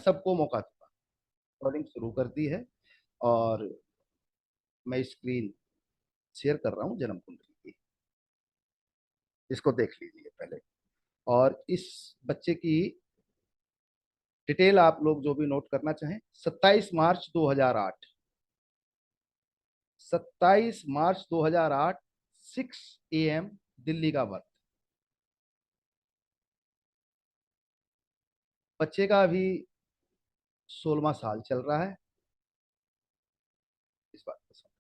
सबको मौका दूंगा। रिकॉर्डिंग शुरू कर दी है और मैं स्क्रीन शेयर कर रहा हूँ जन्म कुंडली की। इसको देख लीजिए पहले। और इस बच्चे की डिटेल आप लोग जो भी नोट करना चाहें। 27 मार्च 2008, 27 मार्च 2008, 6 AM दिल्ली का वक्त। बच्चे का अभी 16वां साल चल रहा है। इस बात को समझ।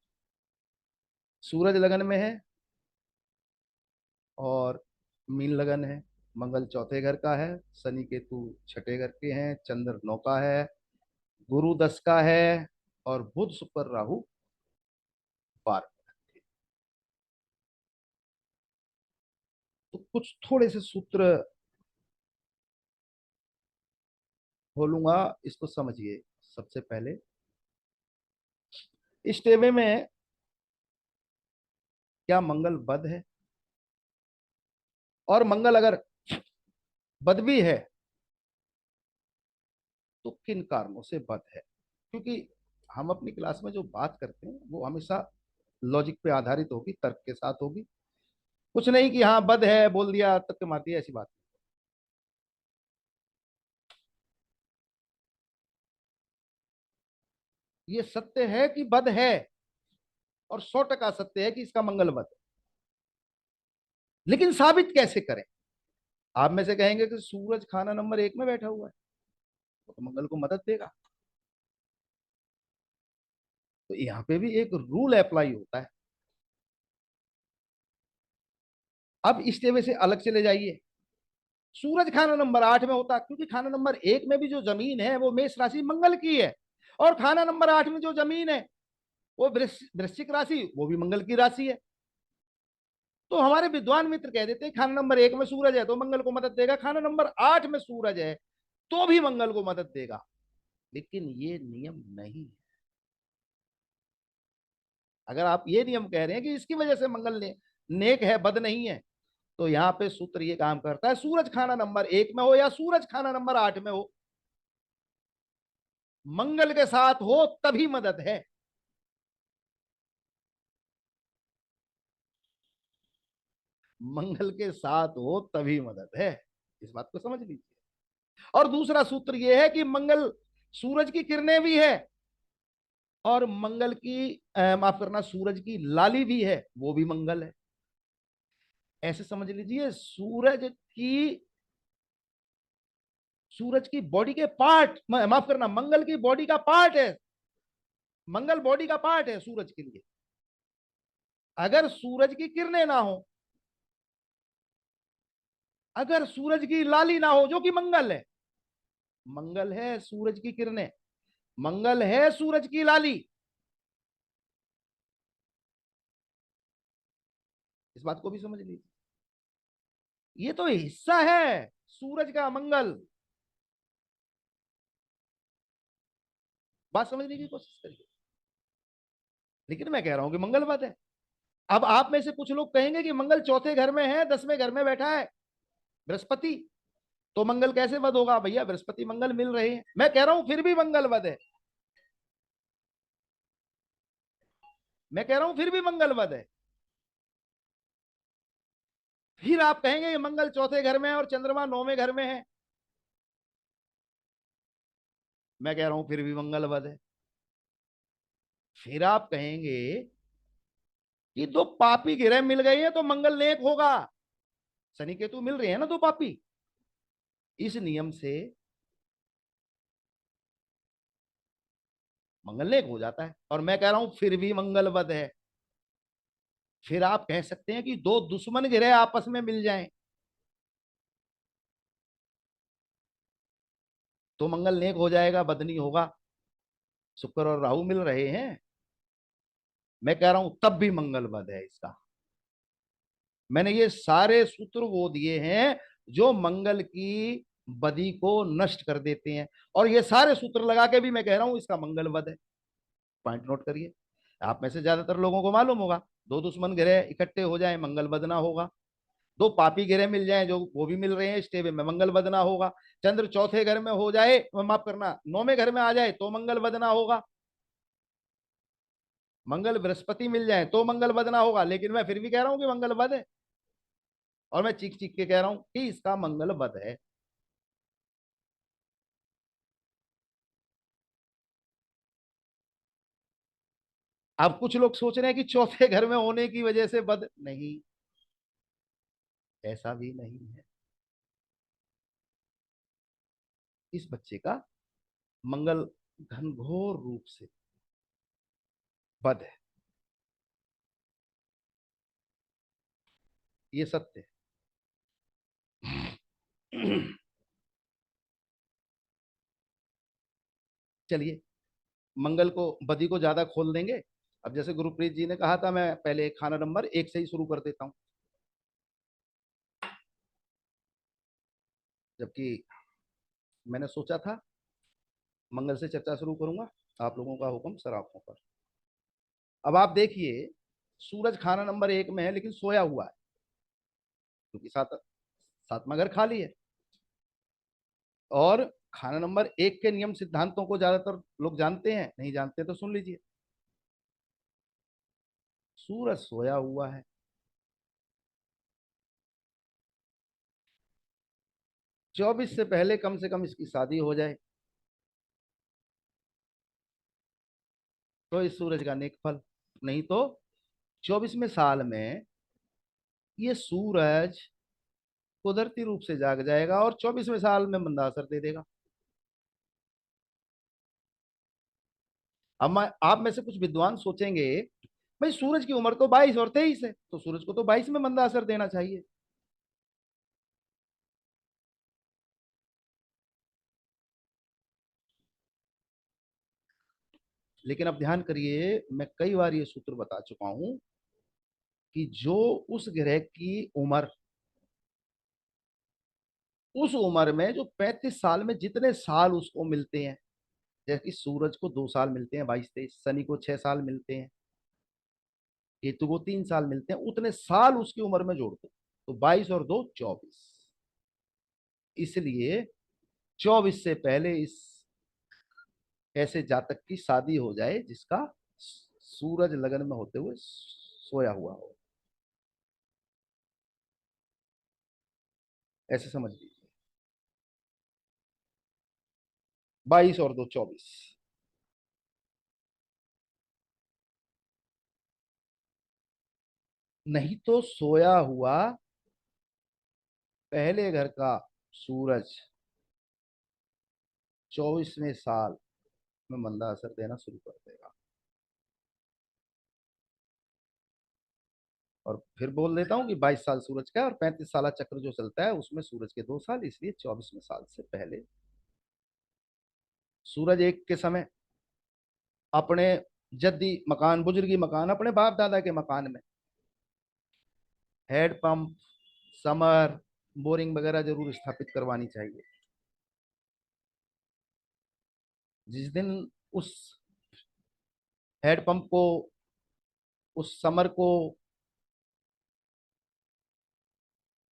सूरज लगन में है और मीन लगन है। मंगल चौथे घर का है, शनि केतु छठे घर के हैं, चंद्र 9 का है, गुरु 10 का है और बुध शुक्र राहु 12। तो कुछ थोड़े से सूत्र बोलूंगा, इसको समझिए। सबसे पहले इस टेबल में क्या मंगल बद है, और मंगल अगर बद भी है तो किन कारणों से बद है। क्योंकि हम अपनी क्लास में जो बात करते हैं वो हमेशा लॉजिक पे आधारित होगी, तर्क के साथ होगी। कुछ नहीं कि हाँ बद है बोल दिया तर्क मार दिया, ऐसी बात। ये सत्य है कि बद है, और 100% सत्य है कि इसका मंगल बद है। लेकिन साबित कैसे करें। आप में से कहेंगे कि सूरज खाना नंबर 1 में बैठा हुआ है, तो मंगल को मदद देगा। तो यहां पे भी एक रूल अप्लाई होता है। अब इस टेबल से अलग चले जाइए। सूरज खाना नंबर 8 में होता, क्योंकि खाना नंबर 1 में भी जो जमीन है वो मेष राशि मंगल की है, और खाना नंबर 8 में जो जमीन है वो वृश्चिक राशि, वो भी मंगल की राशि है। तो हमारे विद्वान मित्र कह देते हैं खाना नंबर 1 में सूरज है तो मंगल को मदद देगा, खाना नंबर 8 में सूरज है तो भी मंगल को मदद देगा। लेकिन ये नियम नहीं है। अगर आप ये नियम कह रहे हैं कि इसकी वजह से मंगल नेक है, बद नहीं है, तो यहां पे सूत्र ये काम करता है, सूरज खाना नंबर 1 में हो या सूरज खाना नंबर 8 में हो, मंगल के साथ हो तभी मदद है। मंगल के साथ हो तभी मदद है। इस बात को समझ लीजिए। और दूसरा सूत्र यह है कि मंगल, सूरज की किरणें भी है, और मंगल की माफ करना, सूरज की लाली भी है, वो भी मंगल है। ऐसे समझ लीजिए, सूरज की बॉडी के पार्ट, माफ करना, मंगल की बॉडी का पार्ट है। मंगल बॉडी का पार्ट है सूरज के लिए। अगर सूरज की किरणें ना हो, अगर सूरज की लाली ना हो, जो कि मंगल है, मंगल है सूरज की किरणें, मंगल है सूरज की लाली। इस बात को भी समझ लीजिए। ये तो हिस्सा है सूरज का मंगल। बात समझने की कोशिश करिए। लेकिन मैं कह रहा हूं कि मंगलवाद है। अब आप में से कुछ लोग कहेंगे कि मंगल चौथे घर में है, 10वें घर में बैठा है बृहस्पति, तो मंगल कैसे वध होगा। भैया बृहस्पति मंगल मिल रहे हैं, मैं कह रहा हूं फिर भी मंगल वध है। मैं कह रहा हूं फिर भी मंगल वध है। फिर आप कहेंगे कि मंगल चौथे घर में है और चंद्रमा 9वें घर में है, मैं कह रहा हूं फिर भी मंगल वध है। फिर आप कहेंगे कि दो पापी ग्रह मिल गए हैं तो मंगल नेक होगा। शनि केतु मिल रहे हैं ना, दो पापी। इस नियम से मंगल नेक हो जाता है, और मैं कह रहा हूं फिर भी मंगल वध है। फिर आप कह सकते हैं कि दो दुश्मन ग्रह आपस में मिल जाएं तो मंगल नेक हो जाएगा, बद नहीं होगा। शुक्र और राहु मिल रहे हैं, मैं कह रहा हूं तब भी मंगल वध है इसका। मैंने ये सारे सूत्र वो दिए हैं जो मंगल की बदी को नष्ट कर देते हैं, और ये सारे सूत्र लगा के भी मैं कह रहा हूं इसका मंगल वध है। पॉइंट नोट करिए। आप में से ज्यादातर लोगों को मालूम होगा, दो दुश्मन ग्रह इकट्ठे हो जाए मंगल वध ना होगा। दो पापी ग्रह मिल जाएं जो वो भी मिल रहे हैं स्टेबल में, मंगल बदना होगा। चंद्र चौथे घर में हो जाए, माफ करना, नौवें घर में आ जाए तो मंगल बदना होगा। मंगल बृहस्पति मिल जाए तो मंगल बदना होगा, लेकिन मैं फिर भी कह रहा हूं कि मंगल बद है, और मैं चीख चीख के कह रहा हूं कि इसका मंगल बद है। अब कुछ लोग सोच रहे हैं कि चौथे घर में होने की वजह से बद नहीं, ऐसा भी नहीं है। इस बच्चे का मंगल घनघोर रूप से बद है, ये सत्य है। चलिए, मंगल को, बदी को ज्यादा खोल देंगे। अब जैसे गुरुप्रीत जी ने कहा था, मैं पहले खाना नंबर एक से ही शुरू कर देता हूं, जबकि मैंने सोचा था मंगल से चर्चा शुरू करूंगा। आप लोगों का हुक्म सर आंखों पर। अब आप देखिए, सूरज खाना नंबर एक में है लेकिन सोया हुआ है, क्योंकि सातवां घर खाली है। और खाना नंबर एक के नियम सिद्धांतों को ज्यादातर लोग जानते हैं, नहीं जानते तो सुन लीजिए। सूरज सोया हुआ है, 24 से पहले कम से कम इसकी शादी हो जाए तो इस सूरज का नेक फल, नहीं तो 24वें साल में ये सूरज कुदरती रूप से जाग जाएगा और 24वें साल में मंदासर दे देगा। अब आप में से कुछ विद्वान सोचेंगे, भाई सूरज की उम्र तो 22 और 23 है, तो सूरज को तो 22 में मंदासर देना चाहिए। लेकिन अब ध्यान करिए, मैं कई बार ये सूत्र बता चुका हूं कि जो उस ग्रह की उम्र, उस उम्र में जो 35 साल में जितने साल उसको मिलते हैं, जैसे कि सूरज को 2 साल मिलते हैं 22 23, शनि को 6 साल मिलते हैं, केतु को 3 साल मिलते हैं, उतने साल उसकी उम्र में जोड़ दो तो 22 और 2 24। इसलिए 24 से पहले इस ऐसे जातक की शादी हो जाए जिसका सूरज लगन में होते हुए सोया हुआ हो, ऐसे समझ लीजिए। 22 और 2 24। नहीं तो सोया हुआ पहले घर का सूरज 24वें साल में मंदा असर देना शुरू कर देगा। और फिर बोल देता हूँ कि 22 साल सूरज का है और 35 साल चक्र जो चलता है उसमें सूरज के 2 साल, इसलिए 24वें साल से पहले सूरज एक के समय अपने जद्दी मकान, बुजुर्गी मकान, अपने बाप दादा के मकान में हेड पंप, समर, बोरिंग वगैरह जरूर स्थापित करवानी चाहिए। जिस दिन उस हेड पंप को, उस समर को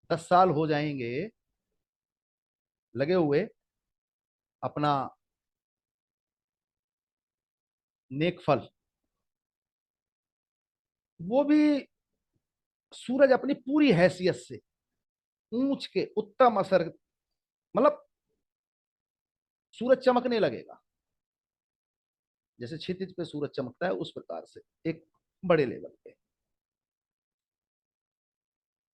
10 साल हो जाएंगे लगे हुए, अपना नेक फल, वो भी सूरज अपनी पूरी हैसियत से ऊंच के उत्तम असर, मतलब सूरज चमकने लगेगा, जैसे क्षितिज पे सूरज चमकता है उस प्रकार से, एक बड़े लेवल पे।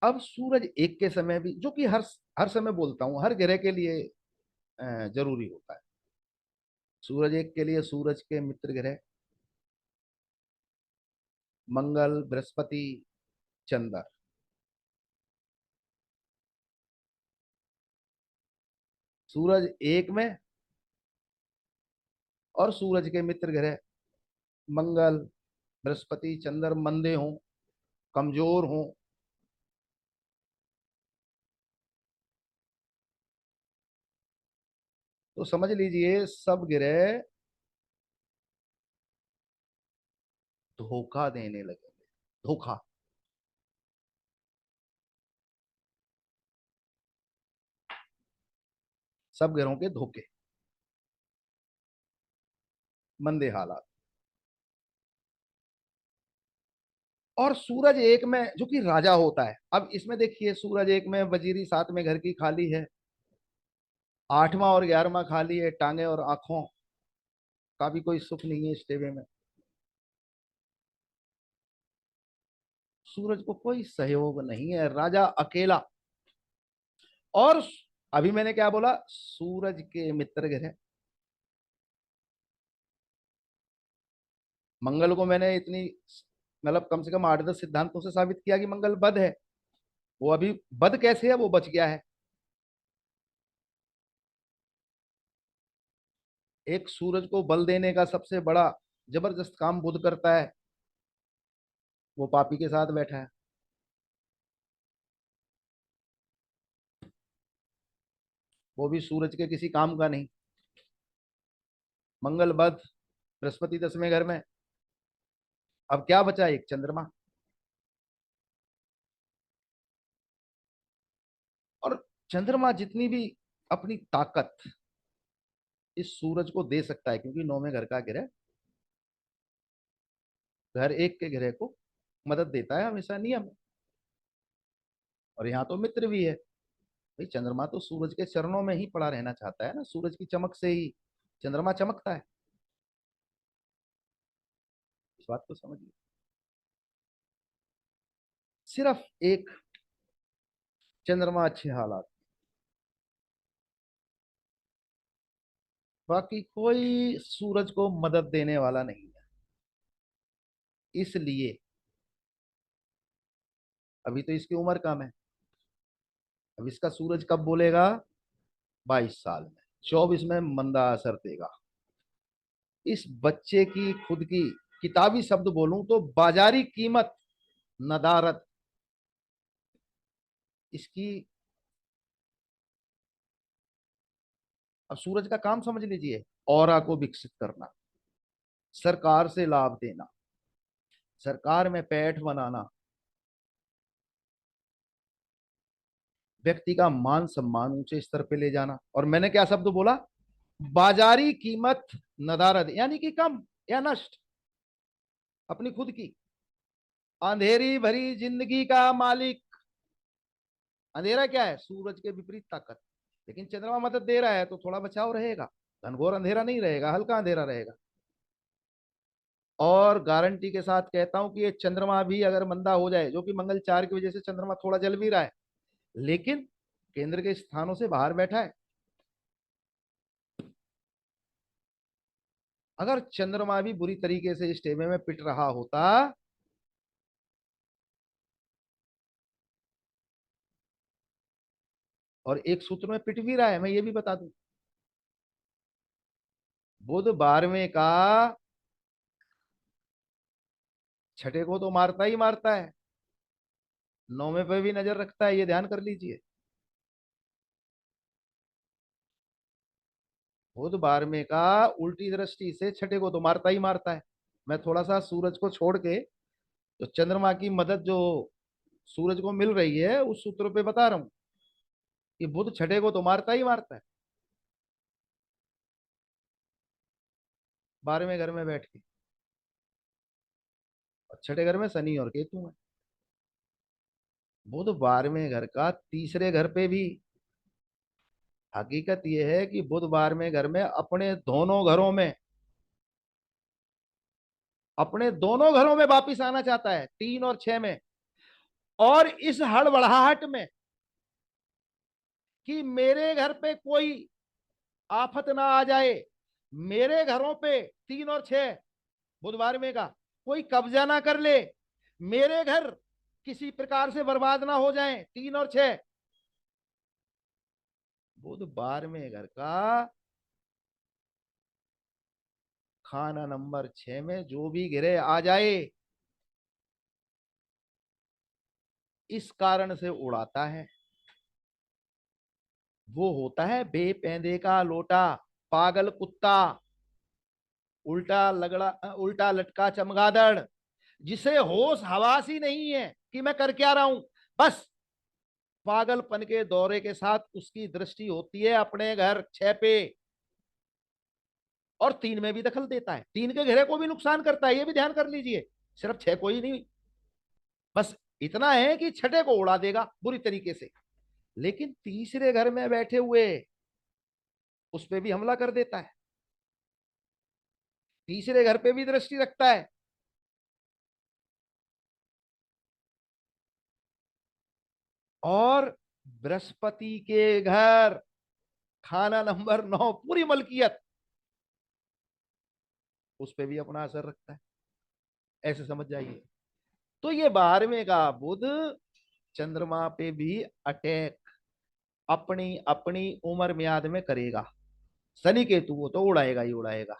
अब सूरज एक के समय भी, जो कि हर हर समय बोलता हूं, हर ग्रह के लिए जरूरी होता है। सूरज एक के लिए सूरज के मित्र ग्रह मंगल, बृहस्पति, चंद्र। सूरज एक में और सूरज के मित्र ग्रह मंगल, बृहस्पति, चंद्र मंदे हों, कमजोर हों, तो समझ लीजिए सब ग्रह धोखा देने लगेंगे। धोखा। सब घरों के धोखे, मंदे हालात। और सूरज एक में जो कि राजा होता है, अब इसमें देखिए सूरज एक में, वजीरी साथ में घर की खाली है, आठवां और ग्यारहवां खाली है, टांगे और आंखों का भी कोई सुख नहीं है इस टेबे में। सूरज को कोई सहयोग नहीं है, राजा अकेला। और अभी मैंने क्या बोला, सूरज के मित्र ग्रह। मंगल को मैंने इतनी, मतलब कम से कम 8-10 सिद्धांतों से साबित किया कि मंगल बद है। वो अभी बद कैसे है, वो बच गया है। एक सूरज को बल देने का सबसे बड़ा जबरदस्त काम बुध करता है, वो पापी के साथ बैठा है। वो भी सूरज के किसी काम का नहीं। मंगल बद, बृहस्पति 10वें घर में। अब क्या बचा, एक चंद्रमा। और चंद्रमा जितनी भी अपनी ताकत इस सूरज को दे सकता है, क्योंकि 9वें घर का ग्रह, घर एक के ग्रह को मदद देता है हमेशा, नियम है। और यहाँ तो मित्र भी है। भाई चंद्रमा तो सूरज के चरणों में ही पड़ा रहना चाहता है ना, सूरज की चमक से ही चंद्रमा चमकता है। इस बात को समझिए। सिर्फ एक चंद्रमा अच्छे हालात, बाकी कोई सूरज को मदद देने वाला नहीं है। इसलिए अभी तो इसकी उम्र कम है। अब इसका सूरज कब बोलेगा, 22 साल में, 24 में मंदा असर देगा। इस बच्चे की खुद की किताबी शब्द बोलूं तो बाजारी कीमत, नदारत, इसकी। अब सूरज का काम समझ लीजिए, ऑरा को विकसित करना, सरकार से लाभ देना, सरकार में पैठ बनाना, व्यक्ति का मान सम्मान ऊंचे स्तर पे ले जाना। और मैंने क्या शब्द बोला, बाजारी कीमत, नदारद, यानी कि कम या नष्ट, अपनी खुद की। अंधेरी भरी जिंदगी का मालिक। अंधेरा क्या है, सूरज के विपरीत ताकत। लेकिन चंद्रमा मदद दे रहा है तो थोड़ा बचाव रहेगा, घनघोर अंधेरा नहीं रहेगा, हल्का अंधेरा रहेगा। और गारंटी के साथ कहता हूं कि ये चंद्रमा भी अगर मंदा हो जाए, जो कि मंगल 4 की वजह से चंद्रमा थोड़ा जल भी रहा है, लेकिन केंद्र के स्थानों से बाहर बैठा है। अगर चंद्रमा भी बुरी तरीके से इस टेबे में पिट रहा होता, और एक सूत्र में पिट भी रहा है, मैं ये भी बता दूं, बुध 12वें का छठे को तो मारता ही मारता है, 9वें पे भी नजर रखता है, ये ध्यान कर लीजिए। बुध 12वें का उल्टी दृष्टि से छठे को तो मारता ही मारता है। मैं थोड़ा सा सूरज को छोड़ के जो चंद्रमा की मदद जो सूरज को मिल रही है उस सूत्र पे बता रहा हूं कि बुध छठे को तो मारता ही मारता है, 12वें घर में बैठ के। और छठे घर में शनि और केतु है। बुध 12वें घर का तीसरे घर पे भी। हकीकत यह है कि बुध 12वें घर में अपने दोनों घरों में, अपने दोनों घरों में वापिस आना चाहता है, 3 और 6 में। और इस हड़बड़ाहट में कि मेरे घर पे कोई आफत ना आ जाए, मेरे घरों पे 3 और 6 बुधवार में का कोई कब्जा ना कर ले, मेरे घर किसी प्रकार से बर्बाद ना हो जाएं, 3 और 6। बुधवार में घर का खाना नंबर 6 में जो भी गिरे आ जाए, इस कारण से उड़ाता है। वो होता है बेपैंदे का लोटा, पागल कुत्ता, उल्टा लगड़ा, उल्टा लटका चमगादड़, जिसे होश हवास ही नहीं है कि मैं कर क्या रहा हूं। बस पागलपन के दौरे के साथ उसकी दृष्टि होती है अपने घर 6 पे, और 3 में भी दखल देता है, 3 के घेरे को भी नुकसान करता है, ये भी ध्यान कर लीजिए, सिर्फ 6 को ही नहीं। बस इतना है कि छठे को उड़ा देगा बुरी तरीके से, लेकिन तीसरे घर में बैठे हुए उस पर भी हमला कर देता है, तीसरे घर पे भी दृष्टि रखता है। और बृहस्पति के घर खाना नंबर 9 पूरी मलकियत, उस पर भी अपना असर रखता है, ऐसे समझ जाइए। तो ये 12वें का बुध चंद्रमा पे भी अटैक अपनी अपनी उम्र म्याद में करेगा। शनि केतु वो तो उड़ाएगा ही उड़ाएगा,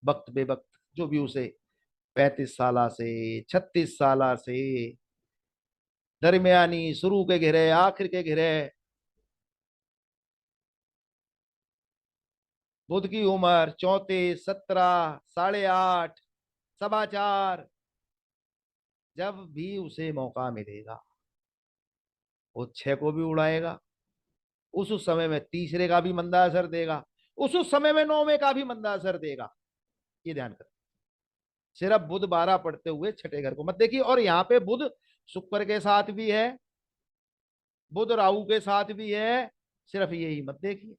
वक्त बेवक्त, जो भी उसे 35 साल से, 36 साल से, दरमियानी, शुरू के घिरे, आखिर के घिरे, बुध की उम्र 34, 17, 8.5, 4.25, जब भी उसे मौका मिलेगा वो 6 को भी उड़ाएगा, उस समय में तीसरे का भी मंदा असर देगा, उस समय में 9वें का भी मंदा असर देगा। ये ध्यान कर, सिर्फ बुध 12 पढ़ते हुए छठे घर को मत देखिए। और यहाँ पे बुध शुक्र के साथ भी है, बुध राहु के साथ भी है, सिर्फ यही मत देखिए।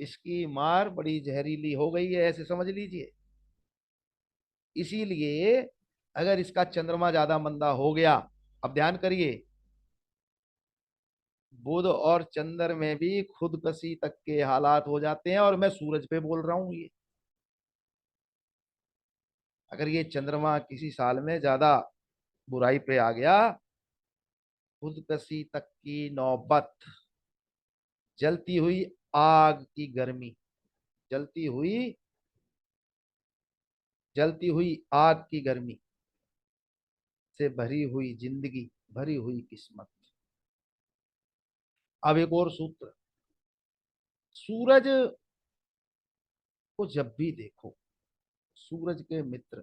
इसकी मार बड़ी जहरीली हो गई है, ऐसे समझ लीजिए। इसीलिए अगर इसका चंद्रमा ज्यादा मंदा हो गया, अब ध्यान करिए, बुध और चंद्र में भी खुदकशी तक के हालात हो जाते हैं, और मैं सूरज पे बोल रहा हूं ये। अगर ये चंद्रमा किसी साल में ज्यादा बुराई पे आ गया, खुदकशी तक की नौबत, जलती हुई आग की गर्मी, जलती हुई जलती हुई आग की गर्मी से भरी हुई जिंदगी, भरी हुई किस्मत। अब एक और सूत्र, सूरज को जब भी देखो, सूरज के मित्र,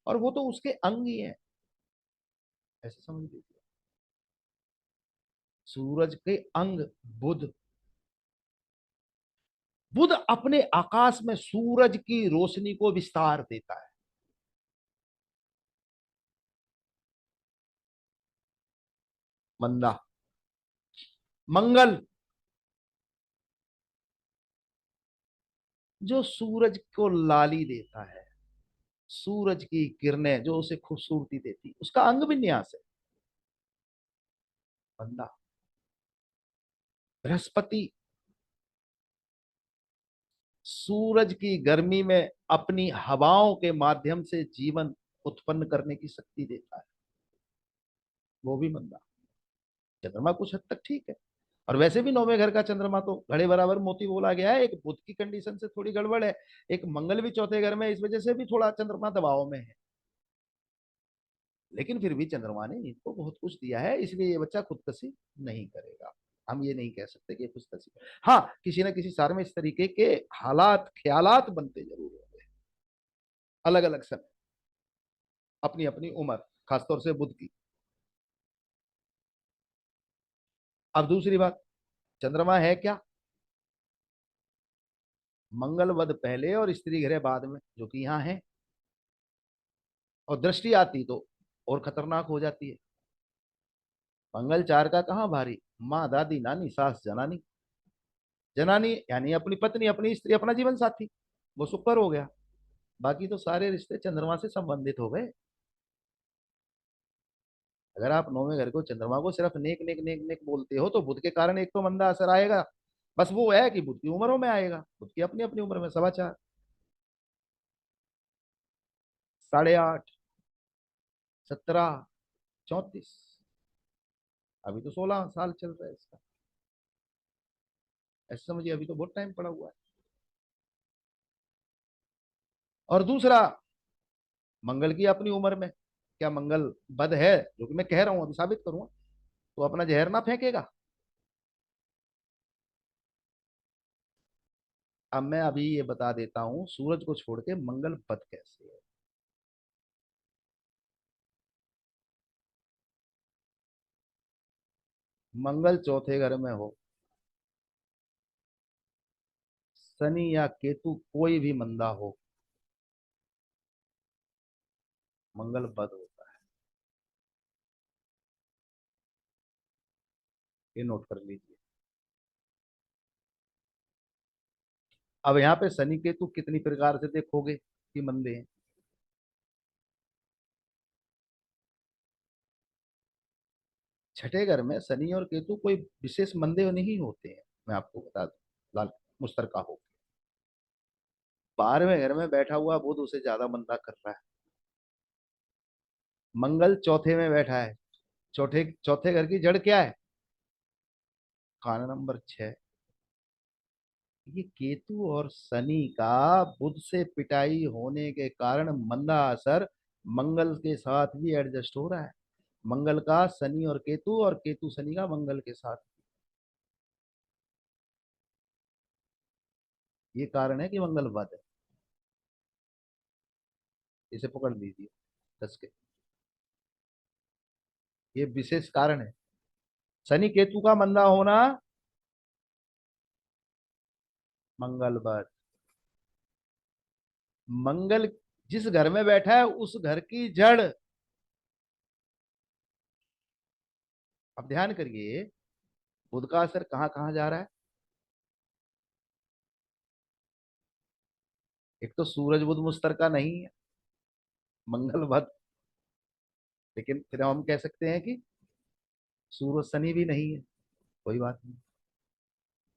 और वो तो उसके अंग ही है, ऐसे समझ लीजिए। सूरज के अंग बुध, बुध अपने आकाश में सूरज की रोशनी को विस्तार देता है। मंदा, मंगल जो सूरज को लाली देता है, सूरज की किरणें जो उसे खूबसूरती देती, उसका अंग विन्यास है मंदा। बृहस्पति सूरज की गर्मी में अपनी हवाओं के माध्यम से जीवन उत्पन्न करने की शक्ति देता है, वो भी मंदा। चंद्रमा कुछ हद तक ठीक है, और वैसे भी 9वें घर का चंद्रमा तो घड़े बराबर मोती बोला गया है, एक बुध की कंडीशन से थोड़ी गड़बड़ है, एक मंगल भी चौथे घर में, इस वजह से भी थोड़ा चंद्रमा दबाव में है। लेकिन फिर भी चंद्रमा ने इनको बहुत कुछ दिया है, इसलिए ये बच्चा खुदकशी नहीं करेगा। हम ये नहीं कह सकते कि खुदकशी, हाँ किसी न किसी सार में इस तरीके के हालात ख्यालात बनते जरूर होंगे, अलग अलग समय, अपनी अपनी उम्र, खासतौर से बुध की। अब दूसरी बात, चंद्रमा है क्या, मंगल वध पहले और स्त्री ग्रह बाद में, जो कि यहाँ है, और दृष्टि आती तो और खतरनाक हो जाती है। मंगल 4 का कहाँ भारी, माँ, दादी, नानी, सास, जनानी, जनानी यानी अपनी पत्नी, अपनी स्त्री, अपना जीवन साथी, वो सुपर हो गया। बाकी तो सारे रिश्ते चंद्रमा से संबंधित हो गए। अगर आप 9वें घर को, चंद्रमा को सिर्फ नेक नेक नेक नेक बोलते हो, तो बुध के कारण एक तो मंदा असर आएगा, बस वो है कि बुध की उम्रों में आएगा, बुध की अपनी अपनी उम्र में 4.25, 8.5, 17, 34, अभी तो 16 साल चल रहा है इसका, ऐसे समझिए अभी तो बहुत टाइम पड़ा हुआ है। और दूसरा, मंगल की अपनी उम्र में, क्या मंगल बद है, जो कि मैं कह रहा हूं अभी साबित करूंगा, तो अपना जहर ना फेंकेगा। अब मैं अभी ये बता देता हूं सूरज को छोड़ के मंगल बद कैसे है। मंगल चौथे घर में हो, शनि या केतु कोई भी मंदा हो, मंगल बद होता है। ये नोट कर लीजिए। अब यहाँ पे शनि केतु कितनी प्रकार से देखोगे कि मंदे हैं। छठे घर में शनि और केतु कोई विशेष मंदे नहीं होते हैं, मैं आपको बता दूं, लाल मुस्तरका हो। 12वें घर में बैठा हुआ बुध उसे ज्यादा मंदा कर रहा है। मंगल चौथे में बैठा है। चौथे चौथे घर की जड़ क्या है? खाना नंबर 6। ये केतु और शनि का बुध से पिटाई होने के कारण मंदा असर मंगल के साथ भी एडजस्ट हो रहा है। मंगल का शनि और केतु शनि का मंगल के साथ। ये कारण है कि मंगल वध है। इसे पकड़ लीजिए कस के। ये विशेष कारण है। शनि केतु का मंदा होना मंगल वध। मंगल जिस घर में बैठा है उस घर की जड़। अब ध्यान करिए, बुध का असर कहां कहां जा रहा है। एक तो सूरज बुध मुस्तर का नहीं है, मंगल वध। लेकिन फिर हम कह सकते हैं कि सूरज शनि भी नहीं है, कोई बात नहीं।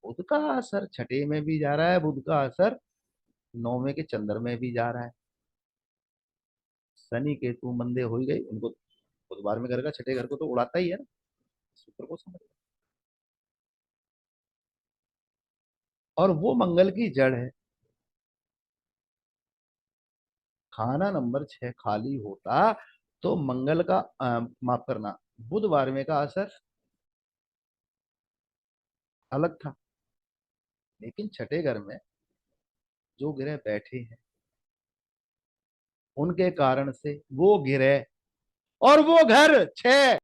बुध का असर छठे में भी जा रहा है, बुध का असर नौवें के चंद्र में भी जा रहा है। शनि केतु मंदे हो ही गई उनको। बुधवार में घर का छठे घर को तो उड़ाता ही है ना, शुक्र को समझ। और वो मंगल की जड़ है। खाना नंबर 6 खाली होता तो मंगल का माफ करना, बुधवार में का असर अलग था। लेकिन छठे घर में जो ग्रह बैठे हैं उनके कारण से वो ग्रह और वो घर 6